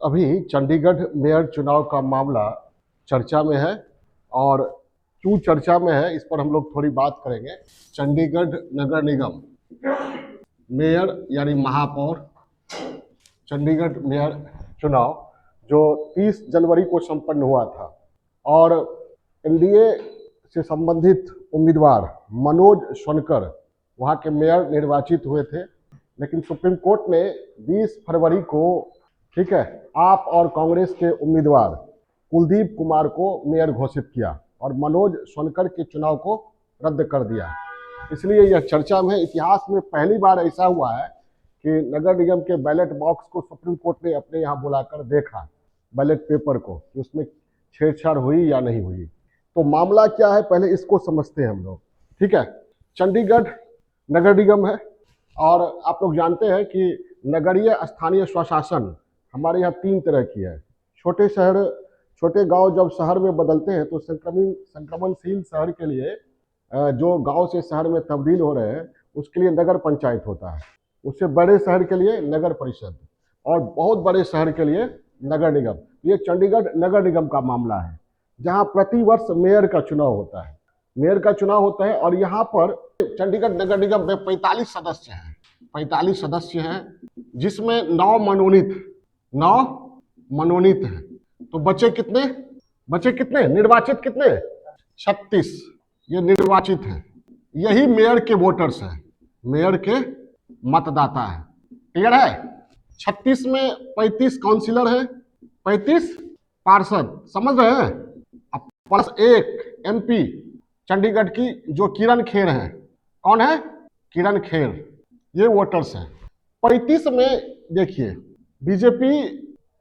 अभी चंडीगढ़ मेयर चुनाव का मामला चर्चा में है और क्यों चर्चा में है इस पर हम लोग थोड़ी बात करेंगे। चंडीगढ़ नगर निगम मेयर यानी महापौर चंडीगढ़ मेयर चुनाव जो 30 जनवरी को संपन्न हुआ था और एनडीए से संबंधित उम्मीदवार मनोज सोनकर वहाँ के मेयर निर्वाचित हुए थे, लेकिन सुप्रीम कोर्ट ने 20 फरवरी को ठीक है आप और कांग्रेस के उम्मीदवार कुलदीप कुमार को मेयर घोषित किया और मनोज सोनकर के चुनाव को रद्द कर दिया। इसलिए यह चर्चा में इतिहास में पहली बार ऐसा हुआ है कि नगर निगम के बैलेट बॉक्स को सुप्रीम कोर्ट ने अपने यहाँ बुलाकर देखा, बैलेट पेपर को, कि उसमें छेड़छाड़ हुई या नहीं हुई। तो मामला क्या है पहले इसको समझते हैं हम लोग। ठीक है, चंडीगढ़ नगर निगम है और आप लोग जानते हैं कि नगरीय स्थानीय स्वशासन हमारे यहाँ 3 तरह की है। छोटे शहर, छोटे गांव जब शहर में बदलते हैं तो संक्रमणशील शहर के लिए जो गांव से शहर में तब्दील हो रहे हैं उसके लिए नगर पंचायत होता है, उससे बड़े शहर के लिए नगर परिषद और बहुत बड़े शहर के लिए नगर निगम। ये चंडीगढ़ नगर निगम का मामला है जहां प्रतिवर्ष मेयर का चुनाव होता है। मेयर का चुनाव होता है और यहाँ पर चंडीगढ़ नगर निगम में 45 सदस्य हैं, 45 सदस्य हैं जिसमें 9 मनोनीत हैं। तो बचे कितने निर्वाचित कितने 36। ये निर्वाचित हैं, यही मेयर के वोटर्स हैं, मेयर के मतदाता है। क्लियर है? 36 में 35 काउंसिलर है, 35 पार्षद, समझ रहे हैं? अब प्लस 1 एमपी चंडीगढ़ की जो किरण खेर है। कौन है? किरण खेर। ये वोटर्स हैं। 35 में देखिए बीजेपी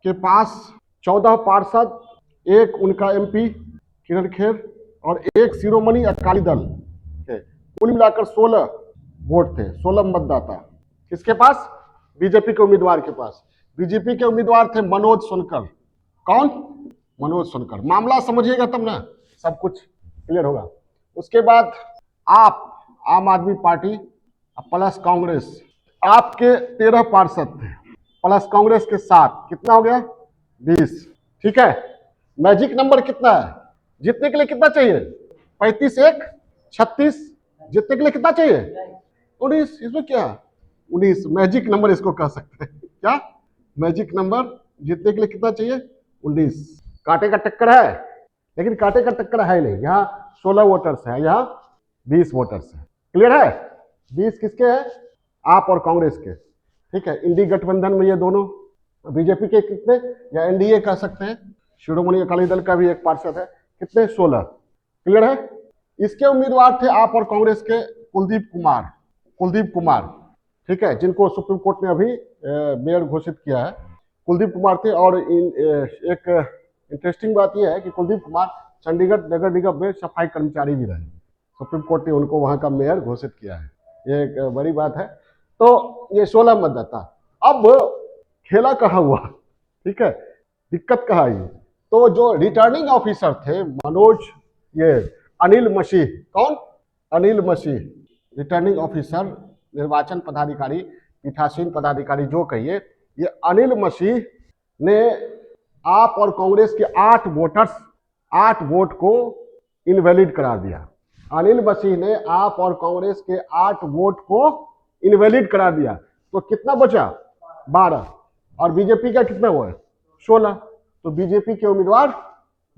के पास 14 पार्षद, 1 उनका एमपी किरण खेर और 1 शिरोमणि अकाली दल के, कुल मिलाकर 16 वोट थे, 16 मतदाता। किसके पास? बीजेपी के उम्मीदवार के पास। बीजेपी के उम्मीदवार थे मनोज सोनकर। कौन? मनोज सोनकर। मामला समझिएगा तब ना सब कुछ क्लियर होगा। उसके बाद आप आम आदमी पार्टी प्लस कांग्रेस, आपके 13 पार्षद थे प्लस कांग्रेस के 7, कितना हो गया? 20। ठीक है, मैजिक नंबर कितना है जीतने के लिए? कितना चाहिए? 35 1 36। जीतने के लिए कितना चाहिए? 19। इसमें क्या 19 मैजिक नंबर इसको कह सकते हैं। क्या मैजिक नंबर? जीतने के लिए कितना चाहिए? 19। कांटे का टक्कर है, लेकिन कांटे का टक्कर है नहीं। यहाँ 16 वोटर्स हैं, यहाँ 20 वोटर्स हैं। क्लियर है? 20 किसके हैं? आप और कांग्रेस के। ठीक है, इंडी गठबंधन में ये दोनों। बीजेपी के कितने, या एनडीए कह सकते हैं, शिरोमणि अकाली दल का भी 1 पार्षद है। कितने? 16। क्लियर है? इसके उम्मीदवार थे आप और कांग्रेस के कुलदीप कुमार। ठीक है, जिनको सुप्रीम कोर्ट ने अभी मेयर घोषित किया है, कुलदीप कुमार थे। और एक इंटरेस्टिंग बात यह है कि कुलदीप कुमार चंडीगढ़ नगर निगम में सफाई कर्मचारी भी रहे। सुप्रीम कोर्ट ने उनको वहां का मेयर घोषित किया है, ये एक बड़ी बात है। तो ये 16 मतदाता। अब खेला कहाँ हुआ? ठीक है, दिक्कत कहाँ आई? तो जो रिटर्निंग ऑफिसर थे मनोज, ये अनिल मसीह। कौन? अनिल मसीह। रिटर्निंग ऑफिसर, निर्वाचन पदाधिकारी, पीठासीन पदाधिकारी जो कहिए, ये अनिल मसीह ने आप और कांग्रेस के 8 वोट को इनवैलिड करार दिया। अनिल मसीह ने आप और कांग्रेस के 8 वोट को इनवैलिड करार दिया। तो कितना बचा? 12। और बीजेपी का कितना हुआ? 16। तो बीजेपी के उम्मीदवार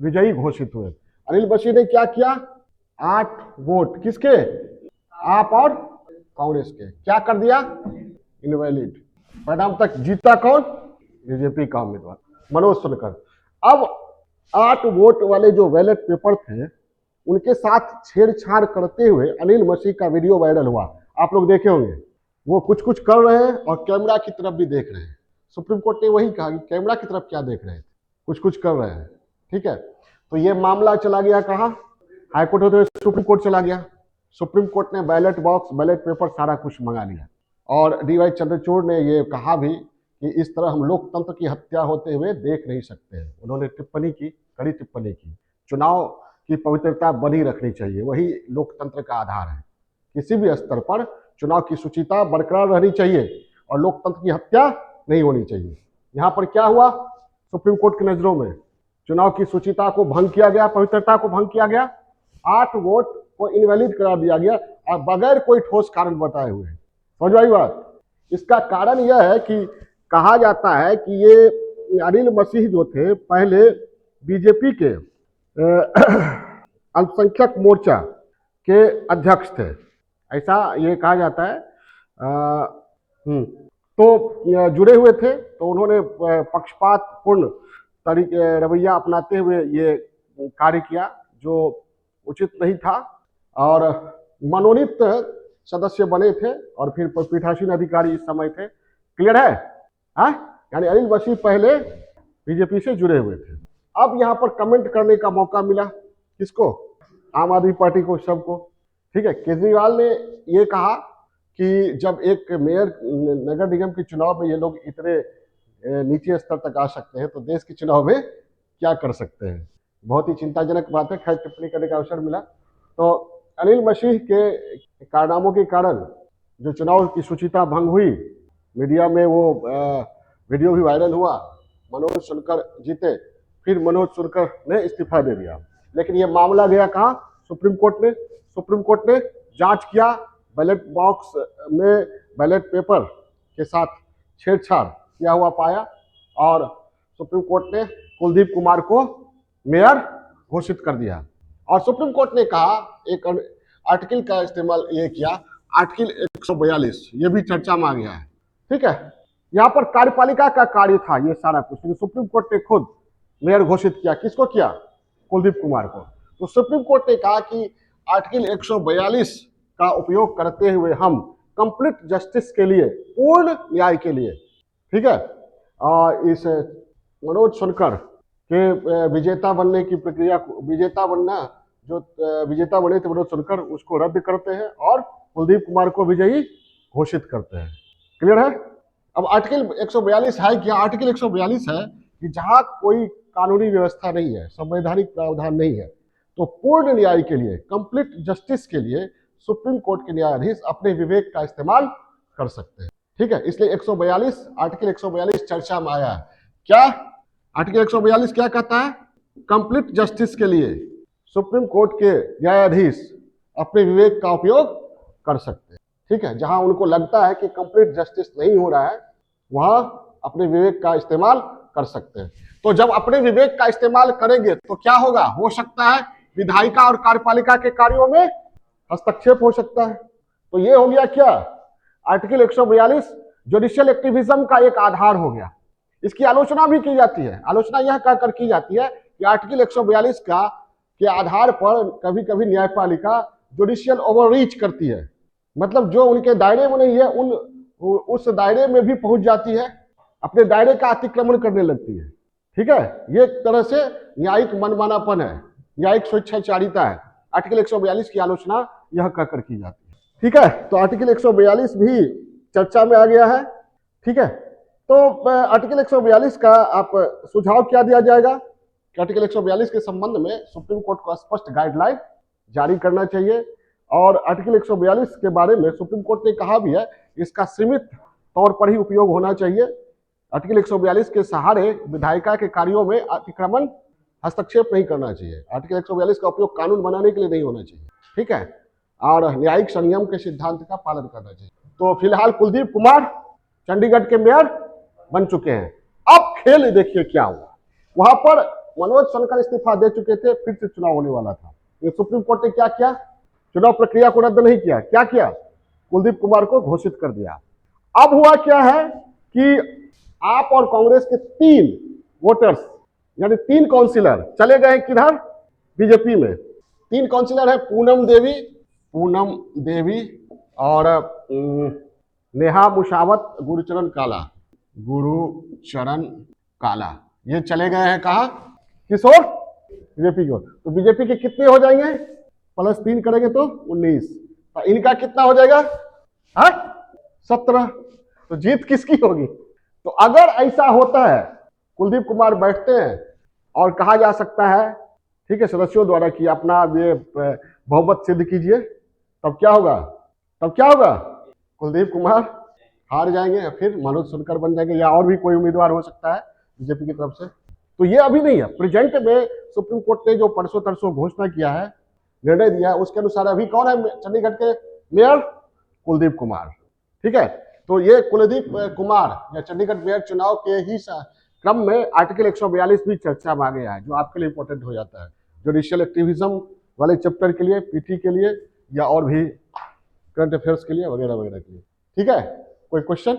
विजयी घोषित हुए। अनिल मसीह ने क्या किया? 8 वोट किसके? आप और कांग्रेस के। क्या कर दिया? इनवैलिड। परिणाम तक जीता कौन? बीजेपी का उम्मीदवार मनोज सोनकर। अब 8 वोट वाले जो बैलेट पेपर थे उनके साथ छेड़छाड़ करते हुए अनिल मसीह का वीडियो वायरल हुआ। आप लोग देखे होंगे, वो कुछ कर रहे हैं और कैमरा की तरफ भी देख रहे हैं। सुप्रीम कोर्ट ने वही कहा कि कैमरा की तरफ क्या देख रहे हैं, कुछ कर रहे हैं। ठीक है, तो ये मामला चला गया कहाँ? हाईकोर्ट होते हुए सुप्रीम कोर्ट चला गया। सुप्रीम कोर्ट ने बैलेट बॉक्स, बैलेट पेपर सारा कुछ मंगा लिया और डीवाई चंद्रचूड़ ने ये कहा भी कि इस तरह हम लोकतंत्र की हत्या होते हुए देख नहीं सकते हैं। उन्होंने टिप्पणी की, कड़ी टिप्पणी की। चुनाव की पवित्रता बनी रखनी चाहिए, वही लोकतंत्र का आधार है। किसी भी स्तर पर चुनाव की शुचिता बरकरार रहनी चाहिए और लोकतंत्र की हत्या नहीं होनी चाहिए। यहाँ पर क्या हुआ? सुप्रीम कोर्ट की नजरों में चुनाव की शुचिता को भंग किया गया, पवित्रता को भंग किया गया, 8 वोट को इनवैलिड करार दिया गया और बगैर कोई ठोस कारण बताए हुए। समझ आई बात? इसका कारण यह है कि कहा जाता है कि ये अनिल मसीह जो थे पहले बीजेपी के अल्पसंख्यक मोर्चा के अध्यक्ष थे, ऐसा ये कहा जाता है। तो जुड़े हुए थे, तो उन्होंने पक्षपातपूर्ण तरीके रवैया अपनाते हुए ये कार्य किया जो उचित नहीं था, और मनोनीत सदस्य बने थे और फिर पीठासीन अधिकारी इस समय थे। क्लियर है? यानी अनिल मसीह पहले बीजेपी से जुड़े हुए थे। अब यहाँ पर कमेंट करने का मौका मिला किसको? आम आदमी पार्टी को, सबको। ठीक है, केजरीवाल ने ये कहा कि जब एक मेयर नगर निगम के चुनाव में ये लोग इतने नीचे स्तर तक आ सकते हैं तो देश के चुनाव में क्या कर सकते हैं। बहुत ही चिंताजनक बात है। खैर, टिप्पणी करने का अवसर मिला। तो अनिल मसीह के कारनामों के कारण जो चुनाव की शुचिता भंग हुई, मीडिया में वो वीडियो भी वायरल हुआ, मनोज सुनकर जीते, फिर मनोज सुनकर ने इस्तीफा दे दिया। लेकिन ये मामला गया कहाँ? सुप्रीम कोर्ट में। सुप्रीम कोर्ट ने जांच किया, बैलेट बॉक्स में बैलेट पेपर के साथ छेड़छाड़ किया हुआ पाया, और सुप्रीम कोर्ट ने कुलदीप कुमार को मेयर घोषित कर दिया। और सुप्रीम कोर्ट ने कहा, एक आर्टिकल का इस्तेमाल ये किया, आर्टिकल 142, ये भी चर्चा में आ गया है। ठीक है, यहाँ पर कार्यपालिका का कार्य था ये सारा कुछ, लेकिन सुप्रीम कोर्ट ने खुद मेयर घोषित किया। किसको किया? कुलदीप कुमार को। तो सुप्रीम कोर्ट ने कहा कि आर्टिकल 142 का उपयोग करते हुए हम कंप्लीट जस्टिस के लिए, पूर्ण न्याय के लिए, ठीक है, इस मनोज सुनकर के विजेता बनने की प्रक्रिया को, विजेता बनना, जो विजेता बने थे मनोज सुनकर, उसको रद्द करते हैं और कुलदीप कुमार को विजयी घोषित करते हैं। क्लियर है? अब आर्टिकल 142 है क्या? आर्टिकल 142 है कि जहां कोई कानूनी व्यवस्था नहीं है, संवैधानिक प्रावधान नहीं है, तो पूर्ण न्याय के लिए, कंप्लीट जस्टिस के लिए सुप्रीम कोर्ट के न्यायाधीश अपने विवेक का इस्तेमाल कर सकते हैं। ठीक है, इसलिए 142, आर्टिकल 142 चर्चा में आया है। क्या आर्टिकल 142 क्या कहता है? कंप्लीट जस्टिस के लिए सुप्रीम कोर्ट के न्यायाधीश अपने विवेक का उपयोग कर सकते हैं। ठीक है, जहां उनको लगता है कि कंप्लीट जस्टिस नहीं हो रहा है, वहां अपने विवेक का इस्तेमाल कर सकते हैं। तो जब अपने विवेक का इस्तेमाल करेंगे तो क्या होगा? हो सकता है विधायिका और कार्यपालिका के कार्यों में हस्तक्षेप हो सकता है। तो ये हो गया क्या? आर्टिकल 142 जुडिशियल एक्टिविज्म का एक आधार हो गया। इसकी आलोचना भी की जाती है। आलोचना यह कहकर की जाती है कि आर्टिकल 142 का के आधार पर कभी कभी न्यायपालिका जुडिशियल ओवररीच करती है, मतलब जो उनके दायरे में नहीं है उस दायरे में भी पहुंच जाती है, अपने दायरे का अतिक्रमण करने लगती है। ठीक है, ये एक तरह से न्यायिक मनमानापन है, न्यायिक स्वेच्छाचारिता है। आर्टिकल 142 की आलोचना यह कहकर की जाती है। ठीक है, तो आर्टिकल 142 भी चर्चा में आ गया है। ठीक है, तो आर्टिकल 142 का आप सुझाव क्या दिया जाएगा कि आर्टिकल 142 के संबंध में सुप्रीम कोर्ट को स्पष्ट गाइडलाइन जारी करना चाहिए, और आर्टिकल 142 के बारे में सुप्रीम कोर्ट ने कहा भी है इसका सीमित तौर पर ही उपयोग होना चाहिए। आर्टिकल 142 के सहारे विधायिका के कार्यों में अतिक्रमण, हस्तक्षेप नहीं करना चाहिए। आर्टिकल 142 का उपयोग कानून बनाने के लिए नहीं होना चाहिए। ठीक है, और न्यायिक संयम के सिद्धांत का पालन करना चाहिए। तो फिलहाल कुलदीप कुमार चंडीगढ़ के मेयर बन चुके हैं। अब खेल देखिए क्या हुआ। वहां पर मनोज सुनकर इस्तीफा दे चुके थे, फिर से चुनाव होने वाला था। ये सुप्रीम कोर्ट ने क्या किया? चुनाव प्रक्रिया को रद्द नहीं किया। क्या किया? कुलदीप कुमार को घोषित कर दिया। अब हुआ क्या है कि आप और कांग्रेस के 3 वोटर्स, यानी 3 काउंसिलर चले गए किधर? बीजेपी में। 3 काउंसिलर है, पूनम देवी और नेहा मुशावत गुरुचरण काला, ये चले गए हैं कहा? किस ओर? बीजेपी की ओर। तो बीजेपी के कितने हो जाएंगे? +3 करेंगे तो 19। तो इनका कितना हो जाएगा? 17। तो जीत किसकी होगी? तो अगर ऐसा होता है, कुलदीप कुमार बैठते हैं और कहा जा सकता है, ठीक है, सदस्यों द्वारा कि अपना ये बहुमत सिद्ध कीजिए, तब क्या होगा? कुलदीप कुमार हार जाएंगे, फिर मनोज सुनकर बन जाएंगे, या और भी कोई उम्मीदवार हो सकता है बीजेपी की तरफ से। तो ये अभी नहीं है, प्रेजेंट में सुप्रीम कोर्ट ने जो परसों तरसों घोषणा किया है, निर्णय दिया है, उसके अनुसार अभी कौन है चंडीगढ़ के मेयर? कुलदीप कुमार। ठीक है, तो ये कुलदीप कुमार या चंडीगढ़ मेयर चुनाव के ही क्रम में आर्टिकल 142 भी चर्चा में आ गया है, जो आपके लिए इंपॉर्टेंट हो जाता है जुडिशियल एक्टिविज्म वाले चैप्टर के लिए, पीटी के लिए, या और भी करंट अफेयर्स के लिए, वगैरह वगैरह के लिए। ठीक है, कोई क्वेश्चन?